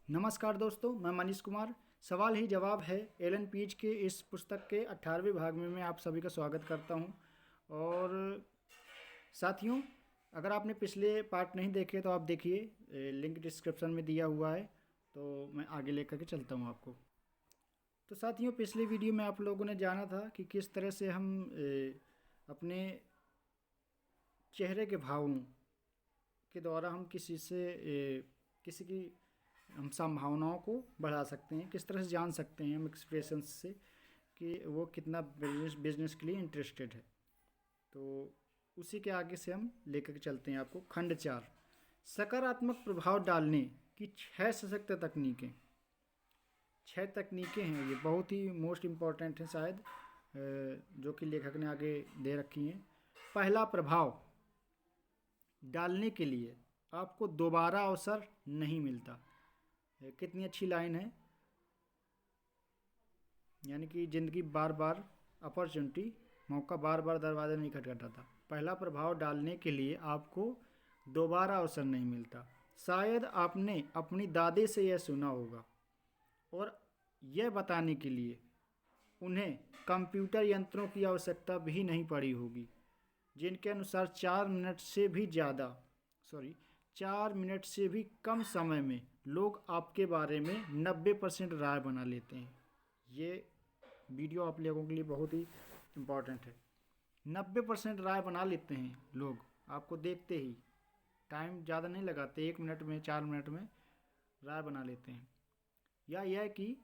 नमस्कार दोस्तों, मैं मनीष कुमार। सवाल ही जवाब है एलन पीज के इस पुस्तक के 18वें भाग में मैं आप सभी का स्वागत करता हूं। और साथियों, अगर आपने पिछले पार्ट नहीं देखे तो आप देखिए, लिंक डिस्क्रिप्शन में दिया हुआ है। तो मैं आगे लेकर के चलता हूं आपको। तो साथियों, पिछले वीडियो में आप लोगों ने जाना था कि किस तरह से हम अपने चेहरे के भावों के द्वारा हम किसी की हम संभावनाओं को बढ़ा सकते हैं, किस तरह से जान सकते हैं हम एक्सप्रेशंस से कि वो कितना बिजनेस के लिए इंटरेस्टेड है। तो उसी के आगे से हम लेकर के चलते हैं आपको। खंड 4, सकारात्मक प्रभाव डालने की 6 सशक्त तकनीकें। 6 तकनीकें हैं, ये बहुत ही मोस्ट इम्पॉर्टेंट हैं शायद, जो कि लेखक ने आगे दे रखी हैं। पहला, प्रभाव डालने के लिए आपको दोबारा अवसर नहीं मिलता। कितनी अच्छी लाइन है, यानी कि ज़िंदगी बार बार अपॉर्चुनिटी, मौका बार बार दरवाज़ा नहीं खटखटाता। पहला प्रभाव डालने के लिए आपको दोबारा अवसर नहीं मिलता। शायद आपने अपनी दादी से यह सुना होगा, और यह बताने के लिए उन्हें कंप्यूटर यंत्रों की आवश्यकता भी नहीं पड़ी होगी, जिनके अनुसार 4 मिनट से भी कम समय में लोग आपके बारे में 90% राय बना लेते हैं। ये वीडियो आप लोगों के लिए बहुत ही इम्पोर्टेंट है। 90% राय बना लेते हैं लोग आपको देखते ही, टाइम ज़्यादा नहीं लगाते, 1 मिनट में 4 मिनट में राय बना लेते हैं। या यह कि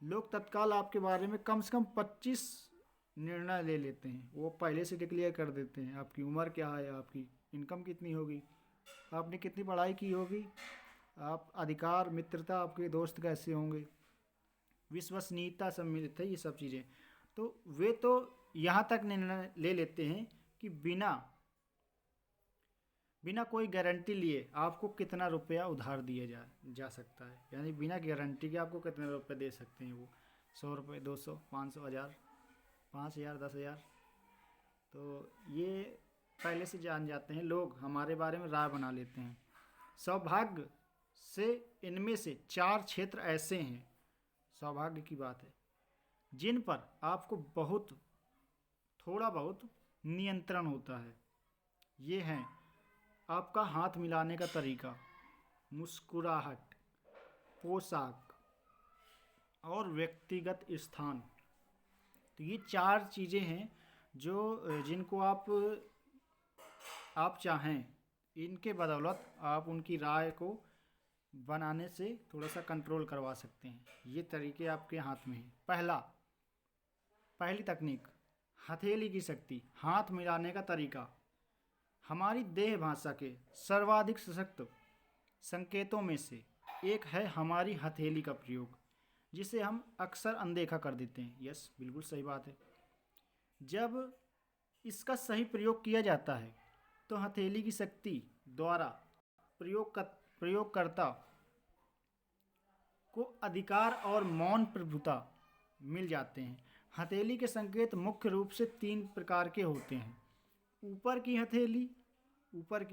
लोग तत्काल आपके बारे में कम से कम 25 निर्णय ले लेते हैं। वो पहले से डिक्लेयर कर देते हैं, आपकी उम्र क्या है, आपकी इनकम कितनी होगी, आपने कितनी पढ़ाई की होगी, आप अधिकार, मित्रता, आपके दोस्त कैसे होंगे, विश्वसनीयता सम्मिलित है, ये सब चीज़ें। तो वे तो यहाँ तक निर्णय ले लेते हैं कि बिना कोई गारंटी लिए आपको कितना रुपया उधार दिया जा सकता है। यानी बिना गारंटी के आपको कितने रुपए दे सकते हैं वो, 100 रुपये, 200, 500, 1000, 5000, 10,000। तो ये पहले से जान जाते हैं लोग, हमारे बारे में राय बना लेते हैं। सौभाग्य से इनमें से 4 क्षेत्र ऐसे हैं, सौभाग्य की बात है, जिन पर आपको थोड़ा बहुत नियंत्रण होता है। ये हैं आपका हाथ मिलाने का तरीका, मुस्कुराहट, पोशाक और व्यक्तिगत स्थान। तो ये 4 चीज़ें हैं जिनको आप चाहें, इनके बदौलत आप उनकी राय को बनाने से थोड़ा सा कंट्रोल करवा सकते हैं। ये तरीके आपके हाथ में हैं। पहली तकनीक, हथेली की शक्ति, हाथ मिलाने का तरीका। हमारी देह भाषा के सर्वाधिक सशक्त संकेतों में से एक है हमारी हथेली का प्रयोग, जिसे हम अक्सर अनदेखा कर देते हैं। यस, बिल्कुल सही बात है। जब इसका सही प्रयोग किया जाता है तो हथेली की शक्ति द्वारा प्रयोगकर्ता को अधिकार और मौन प्रभुता मिल जाते हैं। हथेली के संकेत मुख्य रूप से 3 प्रकार के होते हैं। ऊपर की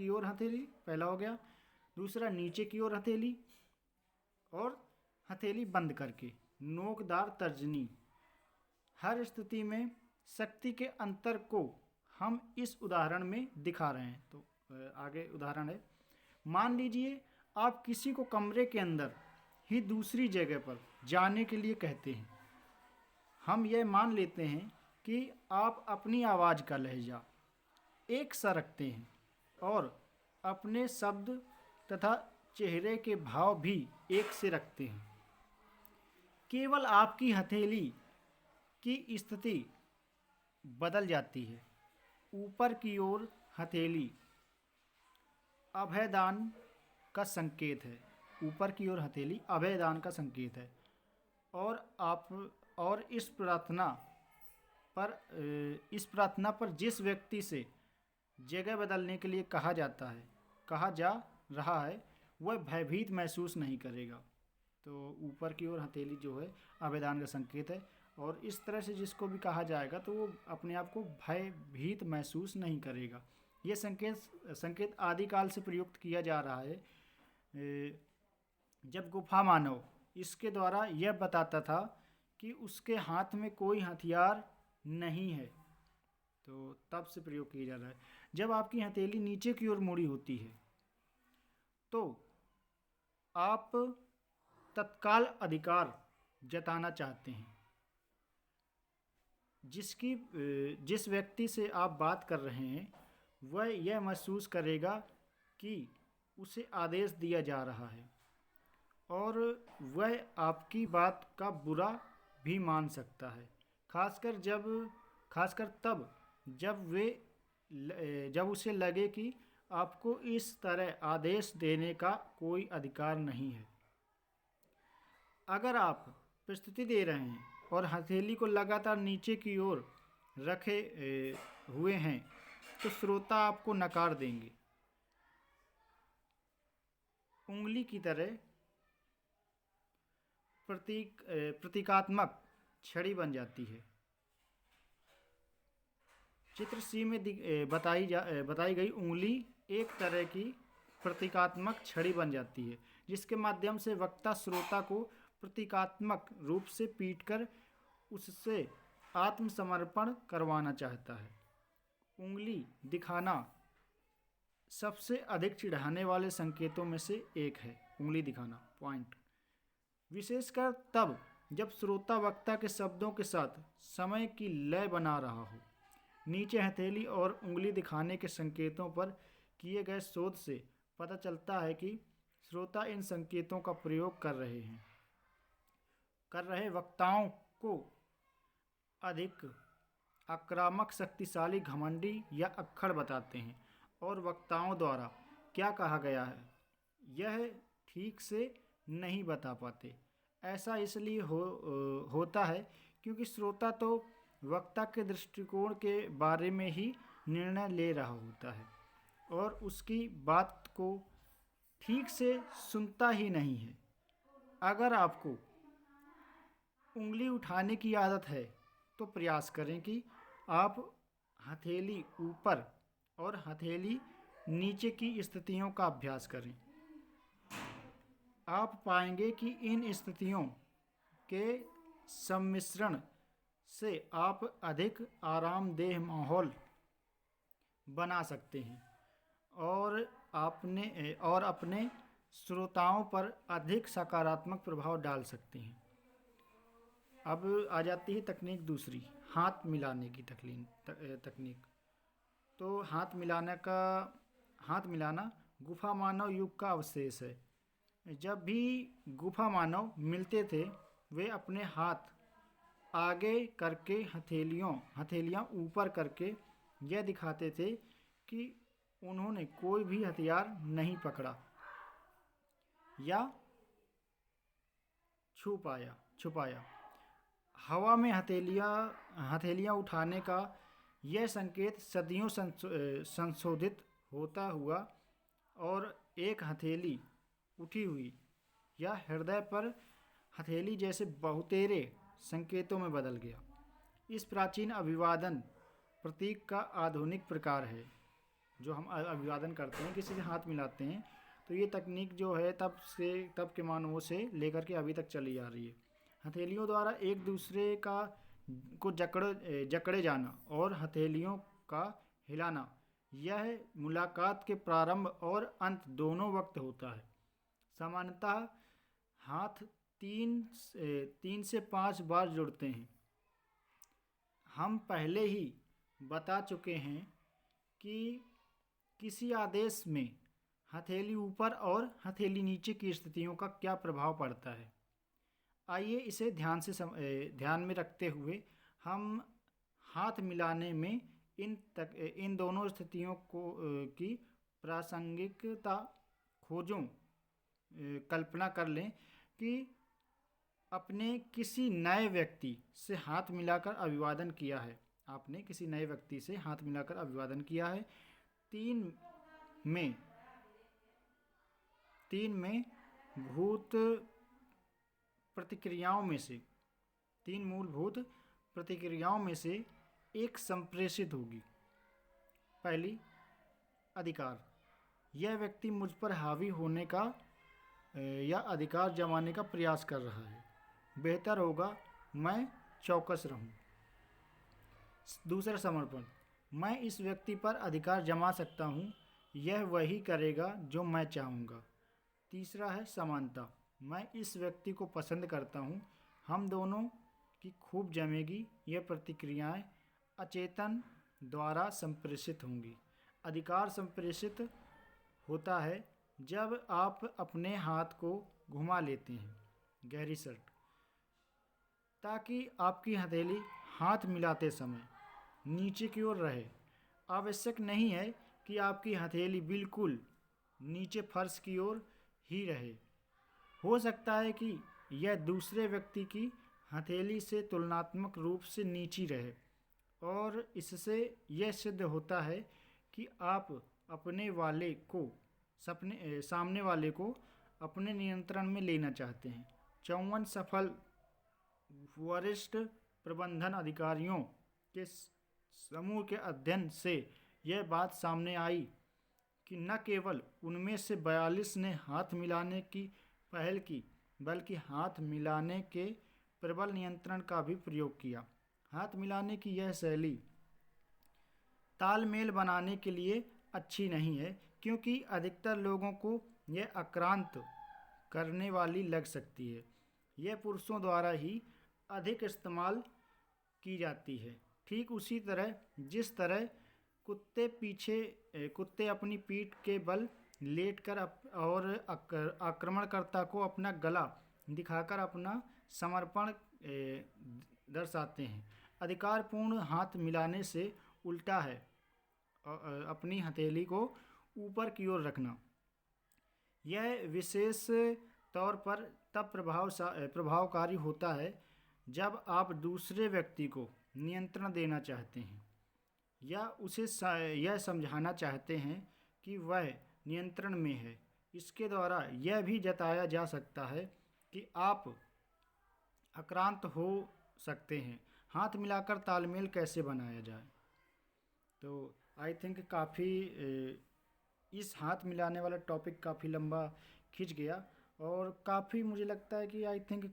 ओर हथेली, पहला हो गया। दूसरा, नीचे की ओर हथेली, और हथेली बंद करके नोकदार तर्जनी। हर स्थिति में शक्ति के अंतर को हम इस उदाहरण में दिखा रहे हैं। तो आगे उदाहरण है। मान लीजिए आप किसी को कमरे के अंदर ही दूसरी जगह पर जाने के लिए कहते हैं। हम यह मान लेते हैं कि आप अपनी आवाज़ का लहजा एक सा रखते हैं और अपने शब्द तथा चेहरे के भाव भी एक से रखते हैं। केवल आपकी हथेली की स्थिति बदल जाती है। ऊपर की ओर हथेली अभयदान का संकेत है। ऊपर की ओर हथेली अभयदान का संकेत है। और इस प्रार्थना पर जिस व्यक्ति से जगह बदलने के लिए कहा जा रहा है, वह भयभीत महसूस नहीं करेगा। तो ऊपर की ओर हथेली जो है अभयदान का संकेत है, और इस तरह से जिसको भी कहा जाएगा तो वो अपने आप को भयभीत महसूस नहीं करेगा। ये संकेत आदिकाल से प्रयुक्त किया जा रहा है। जब गुफा मानव इसके द्वारा यह बताता था कि उसके हाथ में कोई हथियार नहीं है, तो तब से प्रयोग किया जा रहा है। जब आपकी हथेली नीचे की ओर मुड़ी होती है तो आप तत्काल अधिकार जताना चाहते हैं। जिस व्यक्ति से आप बात कर रहे हैं वह यह महसूस करेगा कि उसे आदेश दिया जा रहा है और वह आपकी बात का बुरा भी मान सकता है, खासकर तब जब उसे लगे कि आपको इस तरह आदेश देने का कोई अधिकार नहीं है। अगर आप प्रस्तुति दे रहे हैं और हथेली को लगातार नीचे की ओर रखे हुए हैं तो श्रोता आपको नकार देंगे। उंगली की तरह प्रतीकात्मक छड़ी बन जाती है। चित्र सी में बताई गई उंगली एक तरह की प्रतीकात्मक छड़ी बन जाती है जिसके माध्यम से वक्ता श्रोता को प्रतीकात्मक रूप से पीटकर उससे आत्मसमर्पण करवाना चाहता है। उंगली दिखाना सबसे अधिक चिढ़ाने वाले संकेतों में से एक है। उंगली दिखाना पॉइंट, विशेषकर तब जब श्रोता वक्ता के शब्दों के साथ समय की लय बना रहा हो। नीचे हथेली और उंगली दिखाने के संकेतों पर किए गए शोध से पता चलता है कि श्रोता इन संकेतों का प्रयोग कर रहे वक्ताओं को अधिक आक्रामक, शक्तिशाली, घमंडी या अक्खड़ बताते हैं और वक्ताओं द्वारा क्या कहा गया है यह ठीक से नहीं बता पाते। ऐसा इसलिए होता है क्योंकि श्रोता तो वक्ता के दृष्टिकोण के बारे में ही निर्णय ले रहा होता है और उसकी बात को ठीक से सुनता ही नहीं है। अगर आपको उंगली उठाने की आदत है तो प्रयास करें कि आप हथेली ऊपर और हथेली नीचे की स्थितियों का अभ्यास करें। आप पाएंगे कि इन स्थितियों के सम्मिश्रण से आप अधिक आरामदेह माहौल बना सकते हैं और अपने श्रोताओं पर अधिक सकारात्मक प्रभाव डाल सकते हैं। अब आ जाती है तकनीक दूसरी, हाथ मिलाने की तकनीक। तो हाथ मिलाना गुफा मानव युग का अवशेष है। जब भी गुफा मानव मिलते थे वे अपने हाथ आगे करके हथेलियाँ ऊपर करके यह दिखाते थे कि उन्होंने कोई भी हथियार नहीं पकड़ा या छुपाया। हवा में हथेलियाँ उठाने का यह संकेत सदियों संशोधित होता हुआ और एक हथेली उठी हुई या हृदय पर हथेली जैसे बहुतेरे संकेतों में बदल गया। इस प्राचीन अभिवादन प्रतीक का आधुनिक प्रकार है। जो हम अभिवादन करते हैं, किसी से हाथ मिलाते हैं, तो ये तकनीक जो है तब के मानवों से लेकर के अभी तक चली आ रही है। हथेलियों द्वारा एक दूसरे को जकड़े जाना और हथेलियों का हिलाना यह मुलाकात के प्रारंभ और अंत दोनों वक्त होता है। सामान्यतः हाथ 3 से 5 बार जुड़ते हैं। हम पहले ही बता चुके हैं कि किसी आदेश में हथेली ऊपर और हथेली नीचे की स्थितियों का क्या प्रभाव पड़ता है। आइए इसे ध्यान में रखते हुए हम हाथ मिलाने में इन दोनों स्थितियों की प्रासंगिकता खोजों। कल्पना कर लें कि आपने किसी नए व्यक्ति से हाथ मिलाकर अभिवादन किया है। तीन मूलभूत प्रतिक्रियाओं में से एक संप्रेषित होगी। पहली, अधिकार। यह व्यक्ति मुझ पर हावी होने का या अधिकार जमाने का प्रयास कर रहा है। बेहतर होगा मैं चौकस रहूं। दूसरा समर्पण, मैं इस व्यक्ति पर अधिकार जमा सकता हूं, यह वही करेगा जो मैं चाहूँगा। तीसरा है समानता, मैं इस व्यक्ति को पसंद करता हूं, हम दोनों की खूब जमेगी। यह प्रतिक्रियाएं अचेतन द्वारा संप्रेषित होंगी। अधिकार संप्रेषित होता है जब आप अपने हाथ को घुमा लेते हैं गहरी सट, ताकि आपकी हथेली हाथ मिलाते समय नीचे की ओर रहे। आवश्यक नहीं है कि आपकी हथेली बिल्कुल नीचे फर्श की ओर ही रहे। हो सकता है कि यह दूसरे व्यक्ति की हथेली से तुलनात्मक रूप से नीची रहे, और इससे यह सिद्ध होता है कि आप सामने वाले को अपने नियंत्रण में लेना चाहते हैं। 54 सफल वरिष्ठ प्रबंधन अधिकारियों के समूह के अध्ययन से यह बात सामने आई कि न केवल उनमें से 42 ने हाथ मिलाने की पहल की, बल्कि हाथ मिलाने के प्रबल नियंत्रण का भी प्रयोग किया। हाथ मिलाने की यह शैली तालमेल बनाने के लिए अच्छी नहीं है, क्योंकि अधिकतर लोगों को यह आक्रांत करने वाली लग सकती है। यह पुरुषों द्वारा ही अधिक इस्तेमाल की जाती है, ठीक उसी तरह जिस तरह कुत्ते अपनी पीठ के बल लेटकर और आक्रमणकर्ता को अपना गला दिखाकर अपना समर्पण दर्शाते हैं। अधिकारपूर्ण हाथ मिलाने से उल्टा है अपनी हथेली को ऊपर की ओर रखना। यह विशेष तौर पर तब प्रभावकारी होता है जब आप दूसरे व्यक्ति को नियंत्रण देना चाहते हैं या उसे यह समझाना चाहते हैं कि वह नियंत्रण में है। इसके द्वारा यह भी जताया जा सकता है कि आप आक्रांत हो सकते हैं। हाथ मिलाकर तालमेल कैसे बनाया जाए? तो आई थिंक काफ़ी इस हाथ मिलाने वाला टॉपिक काफ़ी लंबा खिंच गया, और काफ़ी मुझे लगता है कि आई थिंक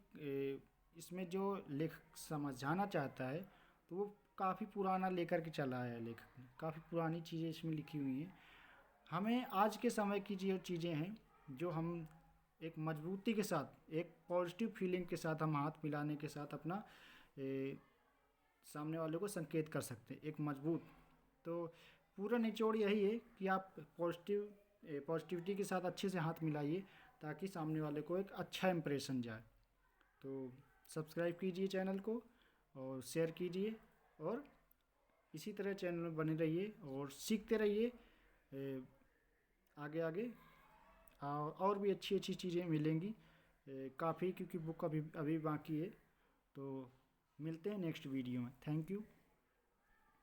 इसमें जो लेखक समझाना चाहता है तो वो काफ़ी पुराना लेकर के चला है। लेखक ने काफ़ी पुरानी चीज़ें इसमें लिखी हुई हैं। हमें आज के समय की जो चीज़ें हैं, जो हम एक मजबूती के साथ, एक पॉजिटिव फीलिंग के साथ हम हाथ मिलाने के साथ अपना सामने वाले को संकेत कर सकते हैं, एक मजबूत। तो पूरा निचोड़ यही है कि आप पॉजिटिविटी के साथ अच्छे से हाथ मिलाइए, ताकि सामने वाले को एक अच्छा इंप्रेशन जाए। तो सब्सक्राइब कीजिए चैनल को और शेयर कीजिए, और इसी तरह चैनल में बने रहिए और सीखते रहिए। आगे आगे और भी अच्छी अच्छी चीज़ें मिलेंगी काफ़ी, क्योंकि बुक अभी बाकी है। तो मिलते हैं नेक्स्ट वीडियो में। Thank you.